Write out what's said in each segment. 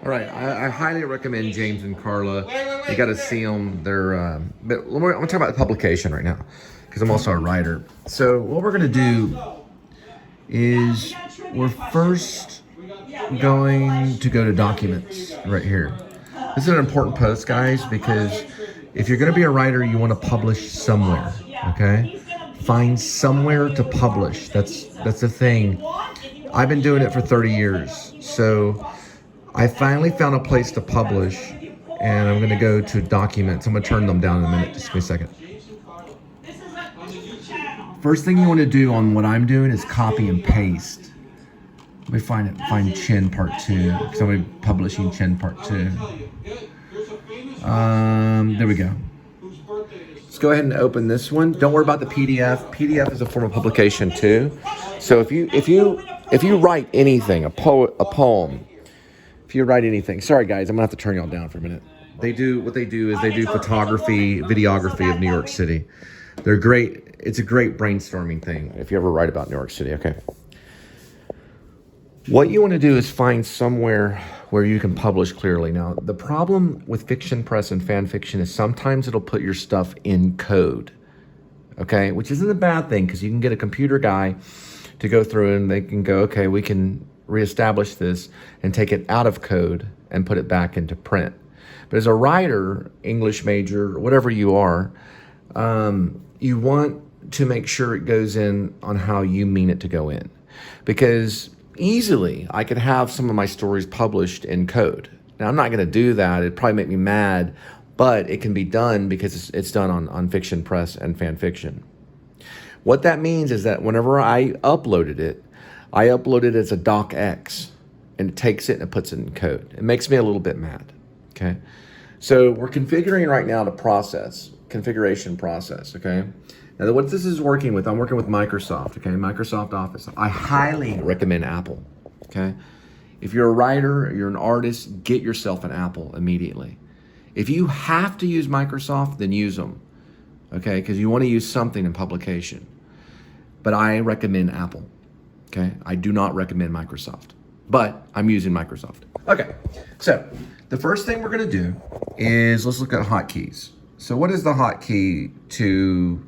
All right, I highly recommend James and Karla. You got to see them. They're, but I'm going to talk about the publication right now because I'm also a writer. So what we're going to do is we're first going to go to documents right here. This is an important post, guys, because if you're going to be a writer, you want to publish somewhere, okay? Find somewhere to publish. That's the thing. I've been doing it for 30 years, so I finally found a place to publish, and I'm going to go to documents. I'm going to turn them down in a minute. Just give me a second. First thing you want to do on what I'm doing is copy and paste. Let me find Chin Part 2, because I'm going to be publishing Chin Part 2. There we go. Let's go ahead and open this one. Don't worry about the PDF. PDF is a form of publication too. So if you write anything, a poem, if you write anything, sorry guys, I'm gonna have to turn y'all down for a minute. They do photography, videography of New York City. They're great. It's a great brainstorming thing if you ever write about New York City. Okay. What you want to do is find somewhere where you can publish clearly. Now, the problem with fiction press and fan fiction is sometimes it'll put your stuff in code, okay? Which isn't a bad thing because you can get a computer guy to go through and they can go, okay, we can reestablish this and take it out of code and put it back into print. But as a writer, English major, whatever you are, you want to make sure it goes in on how you mean it to go in. Because easily, I could have some of my stories published in code. Now, I'm not going to do that. It'd probably make me mad, but it can be done because it's done on fiction press and fan fiction. What that means is that whenever I uploaded it as a docx, and it takes it and it puts it in code. It makes me a little bit mad, okay? So we're configuring right now the configuration process, okay? Now, what this is working with, I'm working with Microsoft, okay? Microsoft Office. I highly recommend Apple, okay? If you're a writer, you're an artist, get yourself an Apple immediately. If you have to use Microsoft, then use them, okay? Because you want to use something in publication. But I recommend Apple, okay? I do not recommend Microsoft, but I'm using Microsoft. Okay, so the first thing we're going to do is let's look at hotkeys. So what is the hotkey to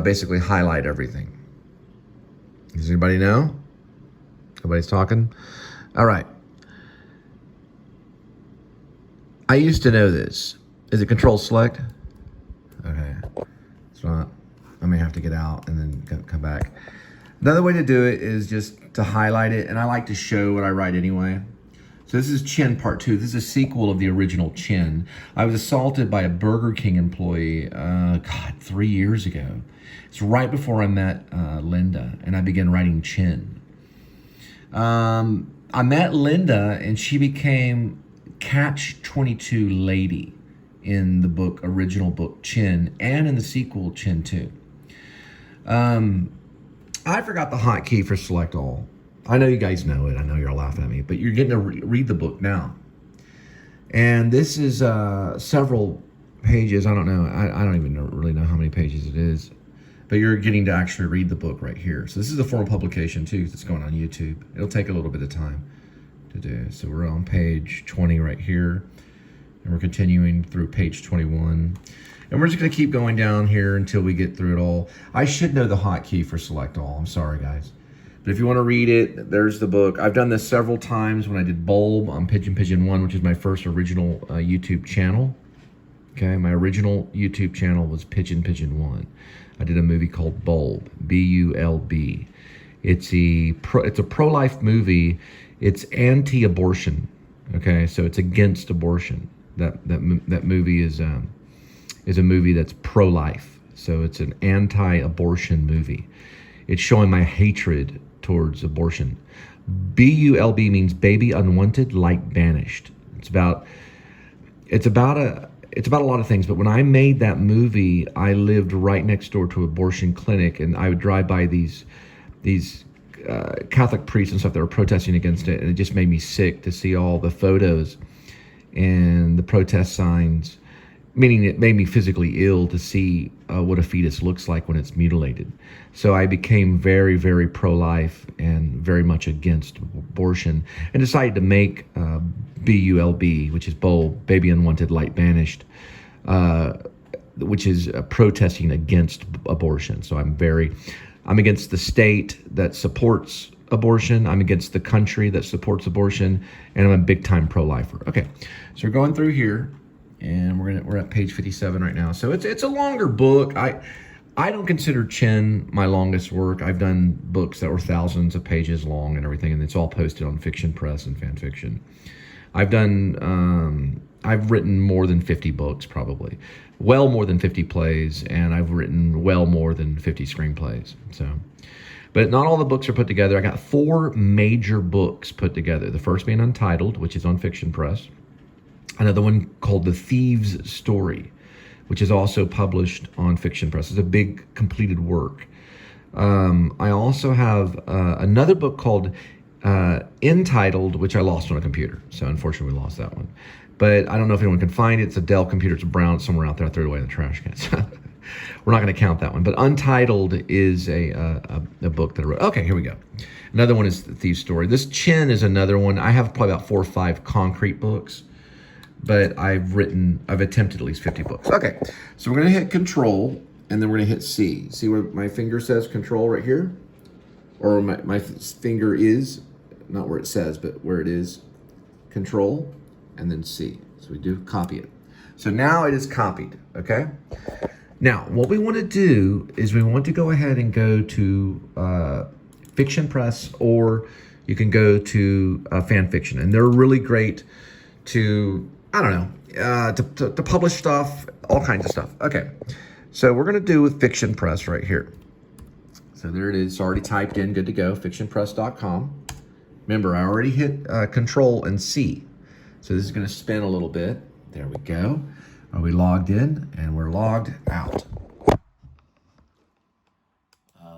basically highlight everything? Does anybody know? Nobody's talking? All right. I used to know this. Is it Control Select? Okay. It's not. I may have to get out and then come back. Another way to do it is just to highlight it, and I like to show what I write anyway. So this is Chin Part 2. This is a sequel of the original Chin. I was assaulted by a Burger King employee, 3 years ago. It's right before I met Linda, and I began writing Chin. I met Linda, and she became Catch-22 Lady in the original book Chin, and in the sequel Chin 2. I forgot the hotkey for Select All. I know you guys know it. I know you're laughing at me, but you're getting to read the book now. And this is several pages. I don't know. I don't even really know how many pages it is. But you're getting to actually read the book right here. So this is a formal publication too that's going on YouTube. It'll take a little bit of time to do. So we're on page 20 right here. And we're continuing through page 21. And we're just going to keep going down here until we get through it all. I should know the hotkey for Select All. I'm sorry, guys. But if you want to read it, there's the book. I've done this several times when I did Bulb on Pigeon Pigeon 1, which is my first original YouTube channel. Okay, my original YouTube channel was Pigeon Pigeon 1. I did a movie called Bulb, B-U-L-B. It's a pro-life movie. It's anti-abortion. Okay, so it's against abortion. That movie is a movie that's pro-life. So it's an anti-abortion movie. It's showing my hatred towards abortion. B-U-L-B means baby unwanted, light banished. It's about a lot of things, but when I made that movie, I lived right next door to an abortion clinic, and I would drive by these Catholic priests and stuff that were protesting against it, and it just made me sick to see all the photos and the protest signs meaning it made me physically ill to see what a fetus looks like when it's mutilated. So I became very, very pro-life and very much against abortion, and decided to make BULB, which is Baby Unwanted Light Banished, which is protesting against abortion. So I'm against the state that supports abortion. I'm against the country that supports abortion, and I'm a big-time pro-lifer. Okay, so we're going through here, and we're at page 57 right now. So it's a longer book. I don't consider Chen my longest work. I've done books that were thousands of pages long and everything, and it's all posted on Fiction Press and Fan Fiction. I've written more than 50 books, probably. Well more than 50 plays, and I've written well more than 50 screenplays. So, but not all the books are put together. I got 4 major books put together. The first being Untitled, which is on Fiction Press. Another one called The Thieves' Story, which is also published on Fiction Press. It's a big completed work. I also have another book called Entitled, which I lost on a computer. So unfortunately we lost that one. But I don't know if anyone can find it. It's a Dell computer. It's brown. It's somewhere out there. I threw it away in the trash can. So we're not going to count that one. But Untitled is a book that I wrote. Okay, here we go. Another one is The Thieves' Story. This Chin is another one. I have probably about 4 or 5 concrete books, but I've attempted at least 50 books. Okay, so we're going to hit Control, and then we're going to hit C. See where my finger says Control right here? Or my finger is, not where it says, but where it is, Control, and then C. So we do copy it. So now it is copied, okay? Now, what we want to do is we want to go ahead and go to Fiction Press, or you can go to Fan Fiction. And they're really great to, I don't know, to publish stuff, all kinds of stuff. Okay, so we're going to do with Fiction Press right here. So there it is. It's already typed in, good to go, fictionpress.com. Remember, I already hit Control and C. So this is going to spin a little bit. There we go. Are we logged in? And we're logged out. All right.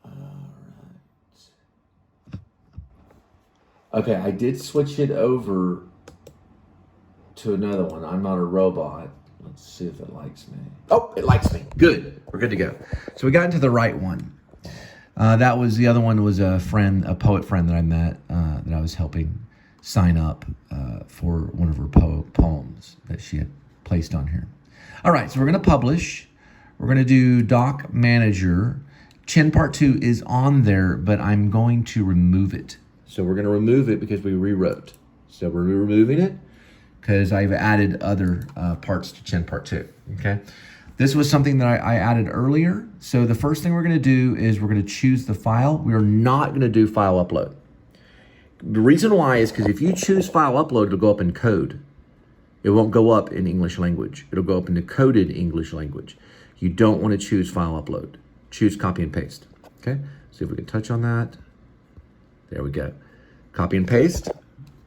All right. Okay, I did switch it over to another one. I'm not a robot. Let's see if it likes me. Oh, it likes me. Good. We're good to go. So we got into the right one. That was, the other one was a friend, a poet friend that I met, that I was helping sign up for one of her poems that she had placed on here. All right, so we're going to publish. We're going to do Doc Manager. Chin Part 2 is on there, but I'm going to remove it. So we're going to remove it because we rewrote. So we're removing it because I've added other parts to Chin Part 2, okay? This was something that I added earlier. So the first thing we're gonna do is we're gonna choose the file. We are not gonna do file upload. The reason why is because if you choose file upload, it'll go up in code. It won't go up in English language. It'll go up in decoded English language. You don't wanna choose file upload. Choose copy and paste, okay? See if we can touch on that. There we go. Copy and paste.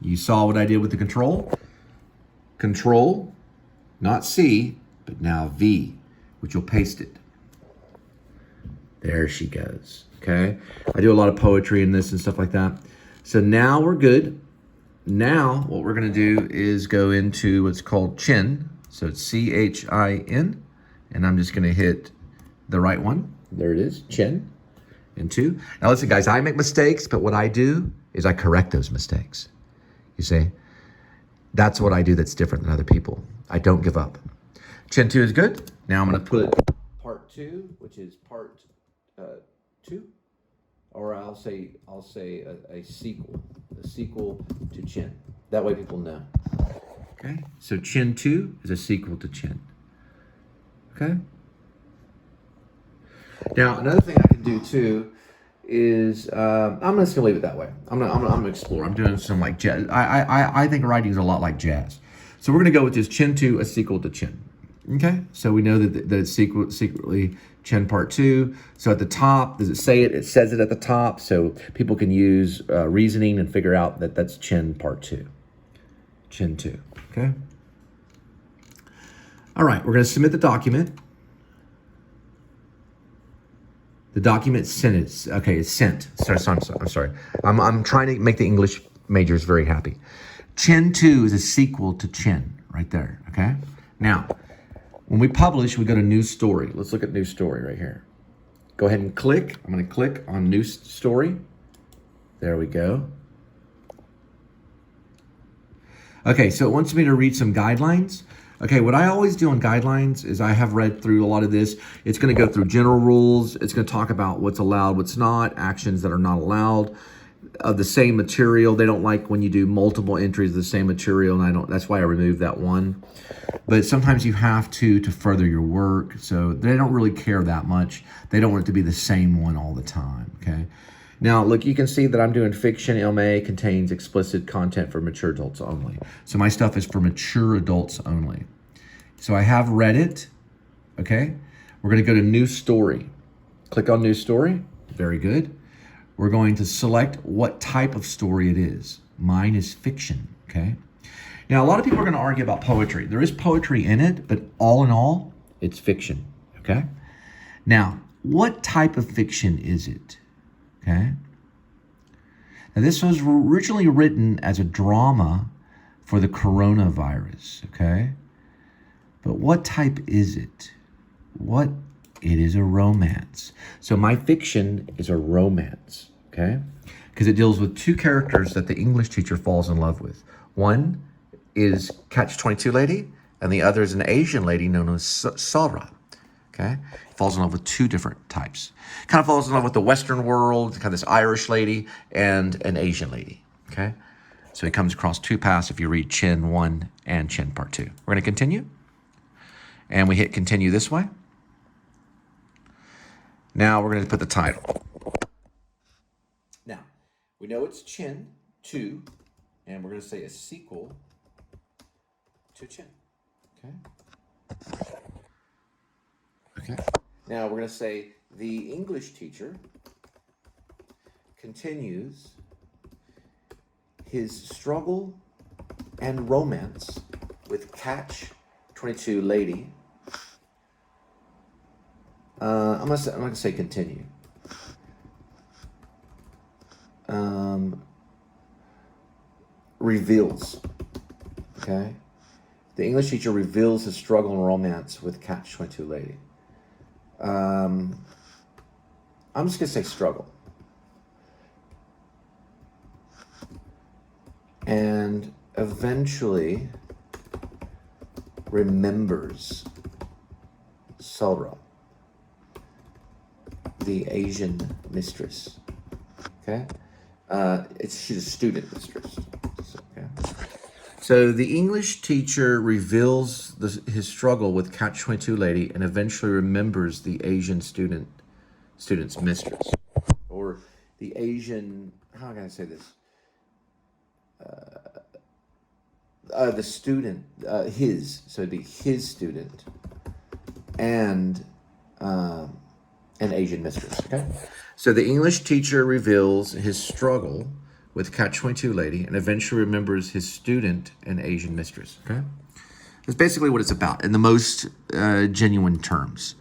You saw what I did with the control. Control, not C, but now V, which will paste it. There she goes, okay? I do a lot of poetry in this and stuff like that. So now we're good. Now what we're gonna do is go into what's called Chin. So it's C-H-I-N, and I'm just gonna hit the right one. There it is, Chin, and 2. Now listen guys, I make mistakes, but what I do is I correct those mistakes. You see? That's what I do that's different than other people. I don't give up. Chin 2 is good. Now I'm gonna put Part 2, which is Part 2, or I'll say a sequel to Chin. That way people know. Okay, so Chin 2 is a sequel to Chin. Okay. Now another thing I can do too is I'm just gonna leave it that way. I'm gonna explore. I'm doing some like jazz. I think writing is a lot like jazz. So we're gonna go with this Chin 2, a sequel to Chin. Okay, so we know that it's secretly Chin Part 2. So at the top, does it say it? It says it at the top, so people can use reasoning and figure out that that's Chin Part 2. Chin 2, okay? All right, we're gonna submit the document. The document sent. Okay, it's sent. I'm sorry. I'm trying to make the English majors very happy. Chin 2 is a sequel to Chin, right there, okay? Now, when we publish, we go to New Story. Let's look at New Story right here. Go ahead and click. I'm going to click on New Story. There we go. Okay, so it wants me to read some guidelines. Okay, what I always do on guidelines is I have read through a lot of this. It's going to go through general rules. It's going to talk about what's allowed, what's not, actions that are not allowed, of the same material. They don't like when you do multiple entries of the same material, and that's why I removed that one. But sometimes you have to further your work, so they don't really care that much. They don't want it to be the same one all the time, okay? Now, look, you can see that I'm doing fiction. MA contains explicit content for mature adults only. So my stuff is for mature adults only. So I have read it, okay? We're going to go to New Story. Click on New Story. Very good. We're going to select what type of story it is. Mine is fiction, okay? Now, a lot of people are going to argue about poetry. There is poetry in it, but all in all, it's fiction, okay? Now, what type of fiction is it? Okay. Now, this was originally written as a drama for the coronavirus, okay? But what type is it? It is a romance. So my fiction is a romance, okay? Because it deals with two characters that the English teacher falls in love with. One is Catch-22 lady, and the other is an Asian lady known as Sarah. Okay, falls in love with two different types. Kind of falls in love with the Western world, kind of this Irish lady and an Asian lady. Okay, so he comes across two paths if you read Chin 1 and Chin Part 2. We're going to continue, and we hit continue this way. Now we're going to put the title. Now we know it's Chin 2, and we're going to say a sequel to Chin. Okay. Okay. Now we're going to say the English teacher continues his struggle and romance with Catch-22 lady. I'm going to say continue. Reveals. Okay. The English teacher reveals his struggle and romance with Catch-22 lady. I'm just going to say struggle. And eventually remembers Sarah, the Asian mistress. Okay? She's a student mistress. Okay? So the English teacher reveals his struggle with Catch-22 lady and eventually remembers the Asian student's mistress. Or the Asian, how can I say this? The student, so it'd be his student and an Asian mistress, okay? So the English teacher reveals his struggle with Catch-22 lady and eventually remembers his student and Asian mistress, okay? That's basically what it's about in the most genuine terms.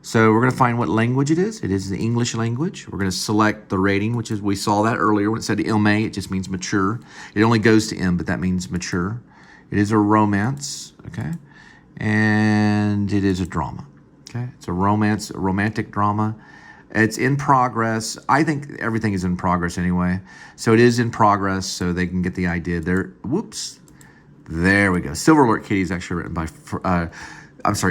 So we're going to find what language it is. It is the English language. We're going to select the rating, which is, we saw that earlier when it said MA, it just means mature. It only goes to M, but that means mature. It is a romance, okay? And it is a drama, okay? It's a romance, a romantic drama. It's in progress. I think everything is in progress anyway. So it is in progress, so they can get the idea there. Whoops. There we go. Silver Alert Kitty is actually written by,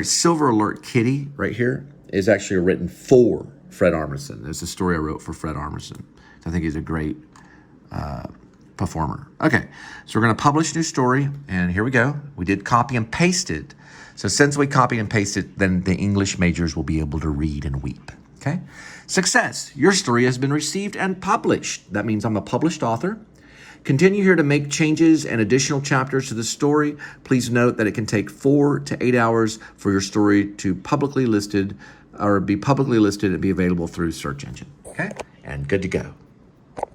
Silver Alert Kitty right here is actually written for Fred Armisen. There's a story I wrote for Fred Armisen. I think he's a great performer. Okay, so we're going to publish a new story, and here we go. We did copy and paste it. So since we copied and pasted, then the English majors will be able to read and weep. Okay? Success. Your story has been received and published. That means I'm a published author. Continue here to make changes and additional chapters to the story. Please note that it can take 4 to 8 hours for your story to be publicly listed and be available through search engine. Okay? And good to go.